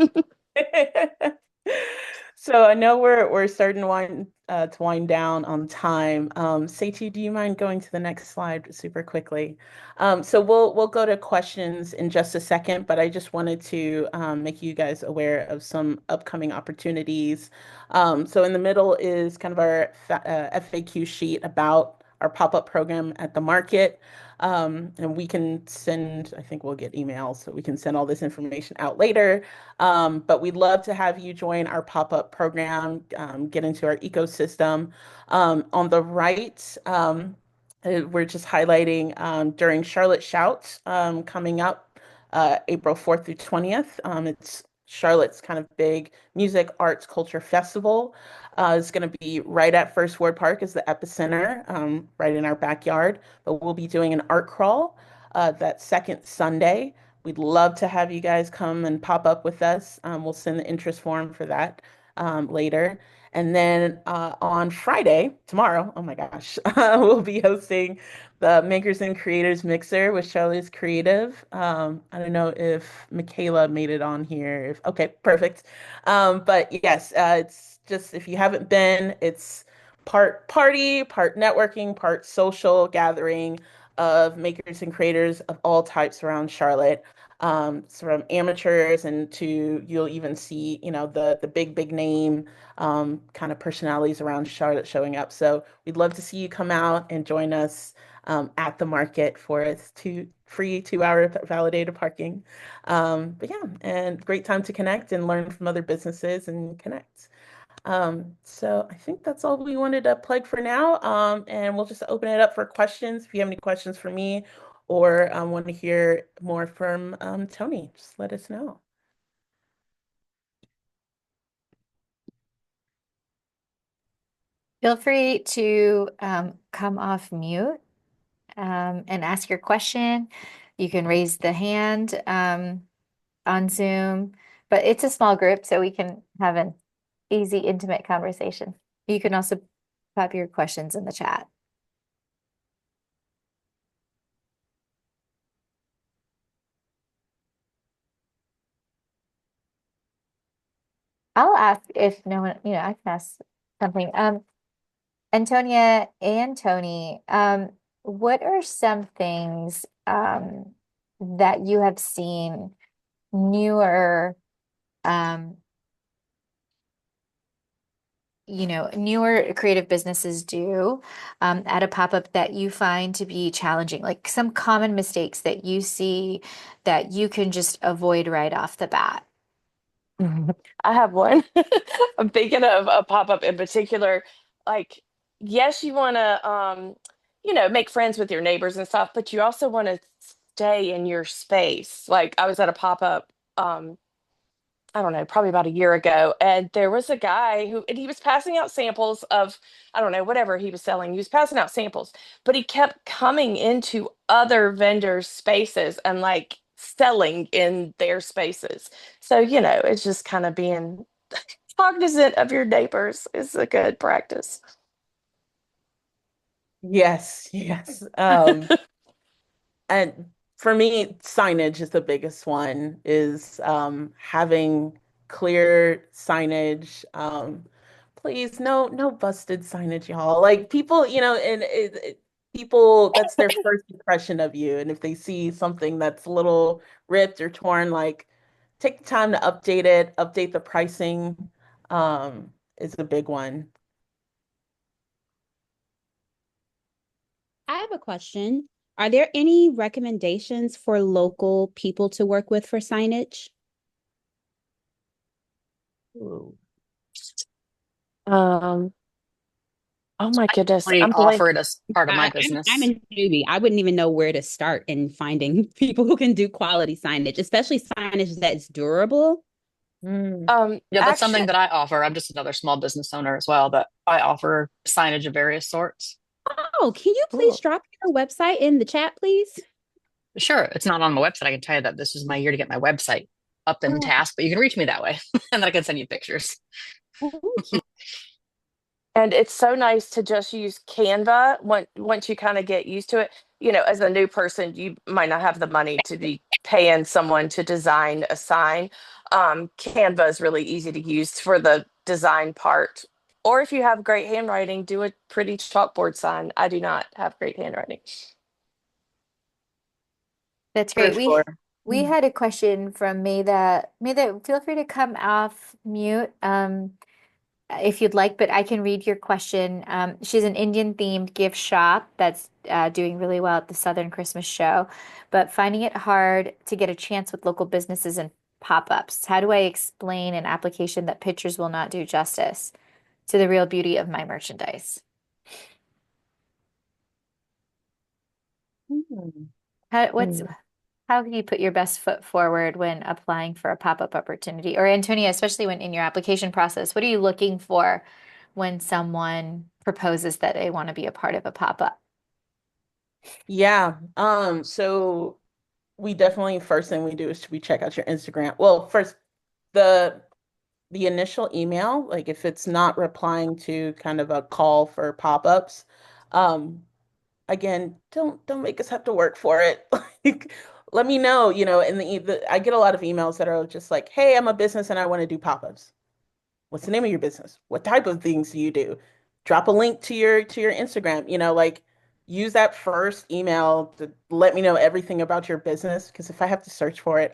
So I know we're starting to wind down on time. Seiji, do you mind going to the next slide super quickly? So we'll go to questions in just a second, but I just wanted to make you guys aware of some upcoming opportunities. So in the middle is kind of our FAQ sheet about our pop-up program at the market. And we can send, I think we'll get emails, so we can send all this information out later. But we'd love to have you join our pop-up program, get into our ecosystem. On the right, we're just highlighting during Charlotte Shout coming up April 4th through 20th. It's Charlotte's kind of big music, arts, culture festival. It's going to be right at First Ward Park is the epicenter, right in our backyard. But we'll be doing an art crawl that second Sunday. We'd love to have you guys come and pop up with us. We'll send the interest form for that later. And then on Friday, tomorrow, oh my gosh, we'll be hosting the Makers and Creators Mixer with Charlotte's Creative. I don't know if Michaela made it on here. Okay, perfect. But yes, it's just if you haven't been, it's part party, part networking, part social gathering of makers and creators of all types around Charlotte. So from amateurs and to you'll even see, the big name kind of personalities around Charlotte showing up. So we'd love to see you come out and join us at the market for its free 2 hour validated parking. But yeah, and great time to connect and learn from other businesses and connect. So I think that's all we wanted to plug for now. And we'll just open it up for questions. If you have any questions for me or want to hear more from Tony, just let us know. Feel free to come off mute and ask your question. You can raise the hand on Zoom, but it's a small group, so we can have an easy, intimate conversation. You can also pop your questions in the chat. I'll ask if no one, I can ask something. Antonia and Tony, what are some things that you have seen newer, um, newer creative businesses do at a pop-up that you find to be challenging, like some common mistakes that you see that you can just avoid right off the bat? I have one. I'm thinking of a pop-up in particular. Like, yes, you want to, make friends with your neighbors and stuff, but you also want to stay in your space. Like, I was at a pop-up, I don't know, probably about a year ago, and there was a guy and he was passing out samples of, I don't know, whatever he was selling. He was passing out samples, but he kept coming into other vendors' spaces and like selling in their spaces. So, it's just kind of being cognizant of your neighbors is a good practice. Yes, yes. And for me, signage is the biggest one, is having clear signage. Please, no busted signage, y'all. Like people, and people, that's their first impression of you. And if they see something that's a little ripped or torn, like take the time to update it, update the pricing, is a big one. I have a question. Are there any recommendations for local people to work with for signage? Ooh. Um, oh my I goodness, definitely I'm offer blank. it as part of my I'm business. a newbie. I wouldn't even know where to start in finding people who can do quality signage, especially signage that's durable. Mm. Yeah, that's Actually, something that I offer. I'm just another small business owner as well, but I offer signage of various sorts. Oh, can you please cool. drop your website in the chat, please? Sure, it's not on my website. I can tell you that this is my year to get my website up and Oh, task, but you can reach me that way, and then I can send you pictures. thank you. And it's so nice to just use Canva once you kind of get used to it. You know, as a new person, you might not have the money to be paying someone to design a sign. Canva is really easy to use for the design part. Or if you have great handwriting, do a pretty chalkboard sign. I do not have great handwriting. That's For great. We sure. we had a question from Mayda. Mayda, feel free to come off mute if you'd like, but I can read your question. She's an Indian themed gift shop that's doing really well at the Southern Christmas show, but finding it hard to get a chance with local businesses and pop-ups. How do I explain an application that pictures will not do justice to the real beauty of my merchandise? Mm. How, what's Mm. How can you put your best foot forward when applying for a pop-up opportunity? Or Antonia, especially when in your application process, what are you looking for when someone proposes that they want to be a part of a pop-up? Yeah. So we definitely first thing we do is we check out your Instagram. Well, first the the initial email, like if it's not replying to kind of a call for pop-ups, um, again, don't make us have to work for it. Like, let me know, and I get a lot of emails that are just like, "Hey, I'm a business and I want to do pop-ups. What's the name of your business? What type of things do you do? Drop a link to your Instagram, like use that first email to let me know everything about your business because if I have to search for it,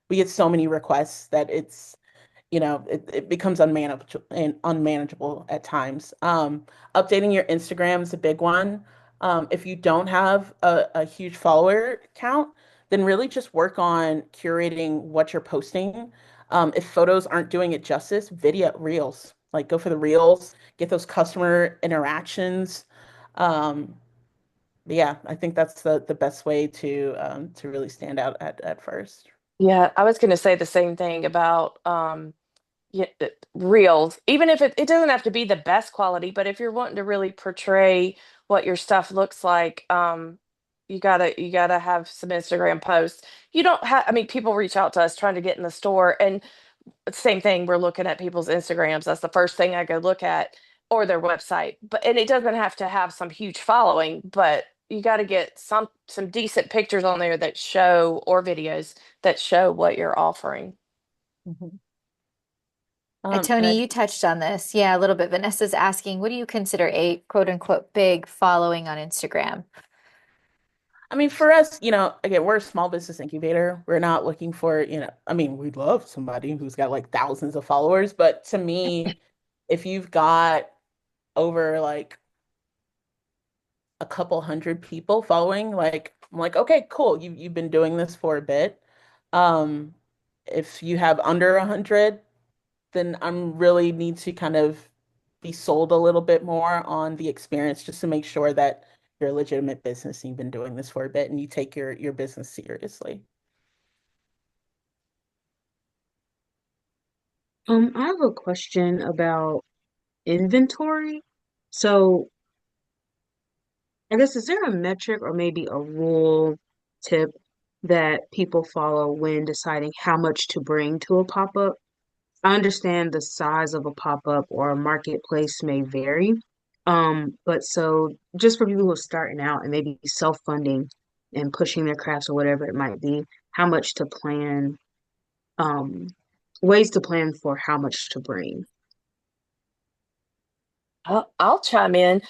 we get so many requests that it becomes unmanageable at times. Updating your Instagram is a big one. If you don't have a huge follower count, then really just work on curating what you're posting. If photos aren't doing it justice, video reels, like go for the reels, get those customer interactions. Um, but yeah, I think that's the best way to really stand out at first. Yeah, I was going to say the same thing about yeah, reels. Even if it doesn't have to be the best quality, but if you're wanting to really portray what your stuff looks like, you gotta have some Instagram posts. You don't have, I mean, people reach out to us trying to get in the store, and same thing, we're looking at people's Instagrams. That's the first thing I go look at, or their website. But and it doesn't have to have some huge following, but you got to get some decent pictures on there that show, or videos that show what you're offering. Mhm. And Tony, you touched on this. Yeah, a little bit. Vanessa's asking, what do you consider a quote unquote big following on Instagram? I mean, for us, again, we're a small business incubator. We're not looking for, I mean, we'd love somebody who's got like thousands of followers, but to me, if you've got over like a couple hundred people following, like I'm like, okay, cool. You've been doing this for a bit. Um, if you have under 100, then I'm really need to kind of be sold a little bit more on the experience just to make sure that you're a legitimate business and you've been doing this for a bit and you take your business seriously. I have a question about inventory. So, I guess is there a metric or maybe a rule tip that people follow when deciding how much to bring to a pop-up? I understand the size of a pop-up or a marketplace may vary. But so just for people who are starting out and maybe self-funding and pushing their crafts or whatever it might be, how much to plan, um, ways to plan for how much to bring. I'll chime in.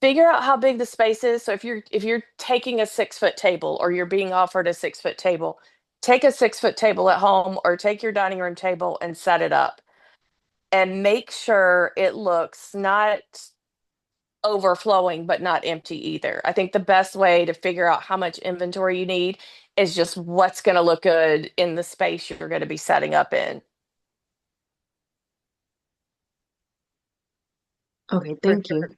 Figure out how big the space is. So if you're taking a 6 foot table, or you're being offered a 6 foot table, take a 6 foot table at home, or take your dining room table and set it up, and make sure it looks not overflowing but not empty either. I think the best way to figure out how much inventory you need is just what's going to look good in the space you're going to be setting up in. Okay, for thank you. sure.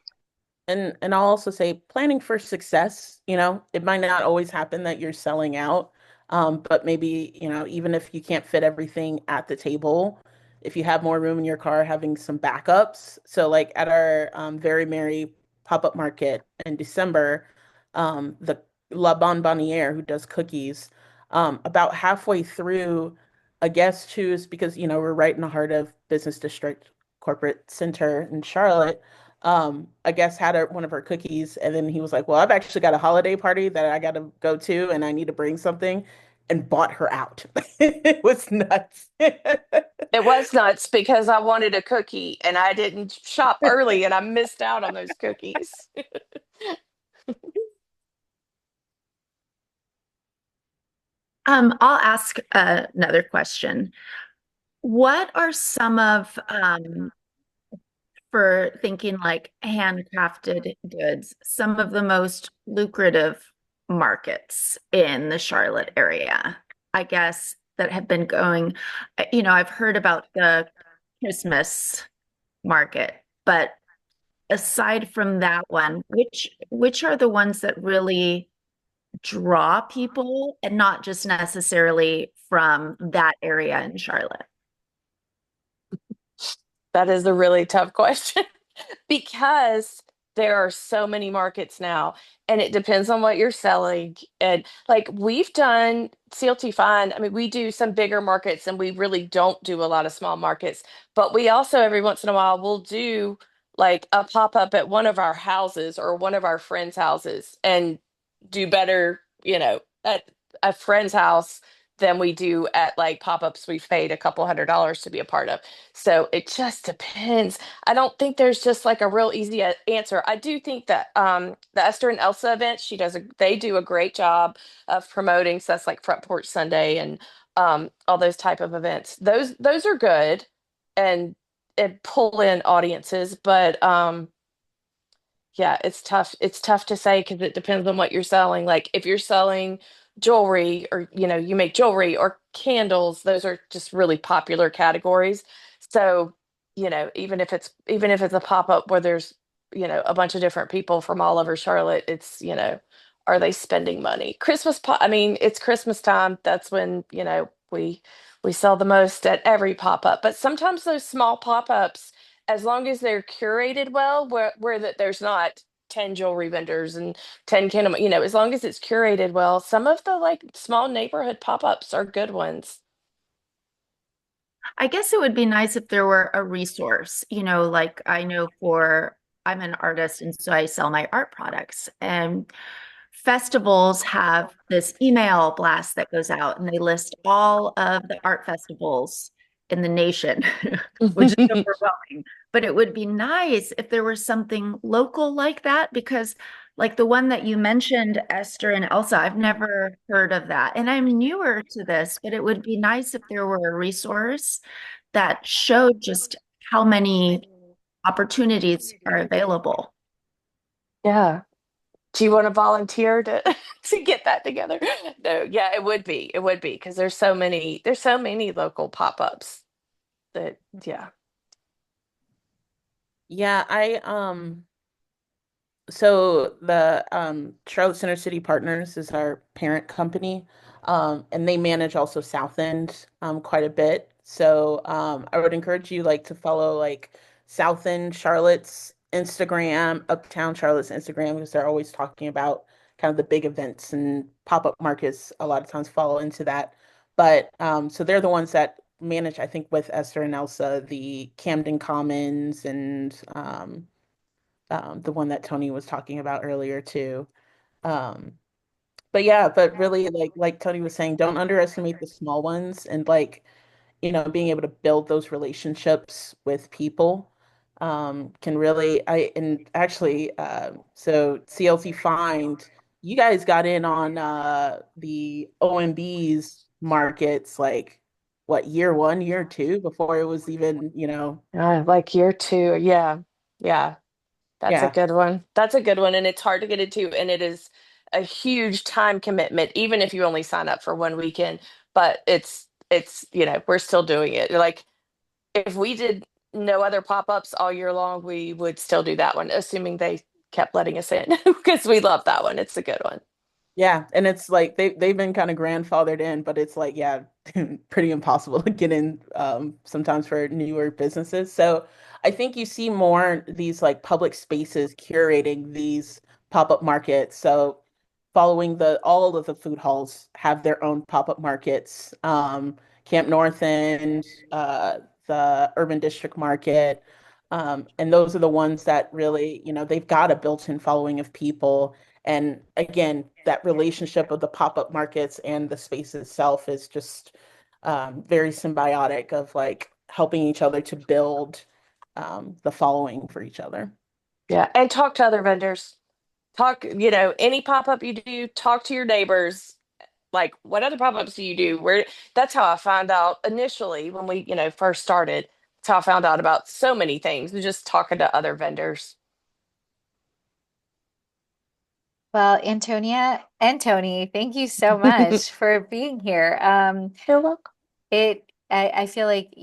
And I'll also say planning for success, it might not always happen that you're selling out. But maybe, even if you can't fit everything at the table, if you have more room in your car, having some backups. So like at our Very Merry pop-up market in December, the La Bonbonniere who does cookies, about halfway through, a guest choose because, we're right in the heart of business district corporate center in Charlotte. I guess had one of her cookies, and then he was like, "Well, I've actually got a holiday party that I got to go to, and I need to bring something," and bought her out. It was nuts. It was nuts because I wanted a cookie and I didn't shop early and I missed out on those cookies. I'll ask another question. What are some of for thinking like handcrafted goods, some of the most lucrative markets in the Charlotte area, I guess, that have been going? I've heard about the Christmas market, but aside from that one, which are the ones that really draw people and not just necessarily from that area in Charlotte? That is a really tough question. Because there are so many markets now, and it depends on what you're selling. And like we've done CLT Fine, I mean, we do some bigger markets and we really don't do a lot of small markets, but we also every once in a while will do like a pop-up at one of our houses or one of our friends' houses and do better, at a friend's house than we do at like pop-ups we've paid a couple $100 to be a part of. So it just depends. I don't think there's just like a real easy answer. I do think that the Esther and Elsa event, they do a great job of promoting. So that's like Front Porch Sunday and all those type of events. Those are good and pull in audiences, but yeah, it's tough. It's tough to say because it depends on what you're selling. Like if you're selling jewelry or you make jewelry or candles, those are just really popular categories. So, even if it's a pop-up where there's, a bunch of different people from all over Charlotte, it's, are they spending money? I mean, it's Christmas time. That's when, we sell the most at every pop-up. But sometimes those small pop-ups, as long as they're curated well, where that there's not 10 jewelry vendors and 10 candle, as long as it's curated well, some of the like small neighborhood pop-ups are good ones. I guess it would be nice if there were a resource, like I know I'm an artist and so I sell my art products. And festivals have this email blast that goes out and they list all of the art festivals in the nation, which is overwhelming. But it would be nice if there was something local like that because, like the one that you mentioned, Esther and Elsa, I've never heard of that. And I'm newer to this, but it would be nice if there were a resource that showed just how many opportunities are available. Yeah. Do you want to volunteer to to get that together? No, yeah, it would be. It would be because there's so many local pop-ups that yeah. Yeah, so the Charlotte Center City Partners is our parent company, and they manage also South End quite a bit. So I would encourage you like to follow like South End Charlotte's Instagram, Uptown Charlotte's Instagram, because they're always talking about kind of the big events and pop-up markets. A lot of times follow into that. But so they're the ones that manage, I think, with Esther and Elsa, the Camden Commons and the one that Tony was talking about earlier too. Um, but yeah, but really like Tony was saying, don't underestimate the small ones and like, being able to build those relationships with people can really I and actually so CLT Find, you guys got in on the OMB's markets like what year one, year two before it was even, Like year two. Yeah. Yeah. That's a yeah. good one. That's a good one. And it's hard to get into, and it is a huge time commitment, even if you only sign up for one weekend. But we're still doing it. Like if we did no other pop-ups all year long, we would still do that one, assuming they kept letting us in because we love that one. It's a good one. Yeah, and it's like they've been kind of grandfathered in, but it's like yeah, pretty impossible to get in sometimes for newer businesses. So I think you see more these like public spaces curating these pop-up markets. So following the all of the food halls have their own pop-up markets. Camp North End, the Urban District Market, and those are the ones that really, they've got a built-in following of people. And again, that relationship of the pop-up markets and the space itself is just very symbiotic of like helping each other to build the following for each other. Yeah, and talk to other vendors. Talk, any pop-up you do, talk to your neighbors. Like, what other pop-ups do you do? Where That's how I found out initially when we, first started. That's how I found out about so many things, just talking to other vendors. Well, Antonia and Tony, thank you so much for being here. You're welcome. I feel like,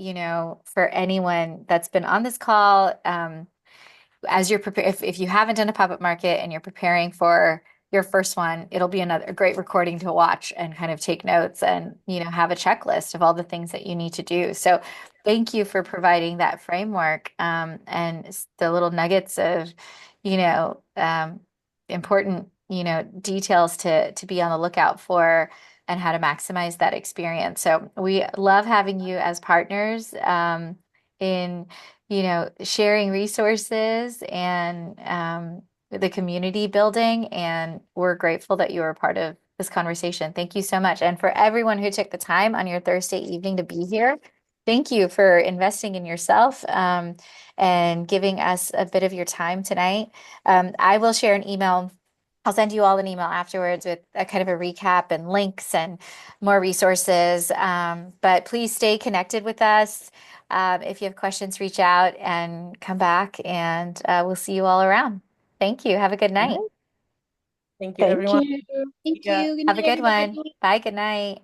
for anyone that's been on this call, as you're preparing, if you haven't done a pop-up market and you're preparing for your first one, it'll be another great recording to watch and kind of take notes and, have a checklist of all the things that you need to do. So thank you for providing that framework, and the little nuggets of, important, details to be on the lookout for and how to maximize that experience. So we love having you as partners, in sharing resources and, the community building. And we're grateful that you were a part of this conversation. Thank you so much. And for everyone who took the time on your Thursday evening to be here, thank you for investing in yourself, and giving us a bit of your time tonight. I will share an email. I'll send you all an email afterwards with a kind of a recap and links and more resources. But please stay connected with us. If you have questions, reach out and come back, and we'll see you all around. Thank you. Have a good All night. right. Thank you, Thank everyone. you. Thank Yeah. you. Good Have a night, good one. everybody. Bye. Good night.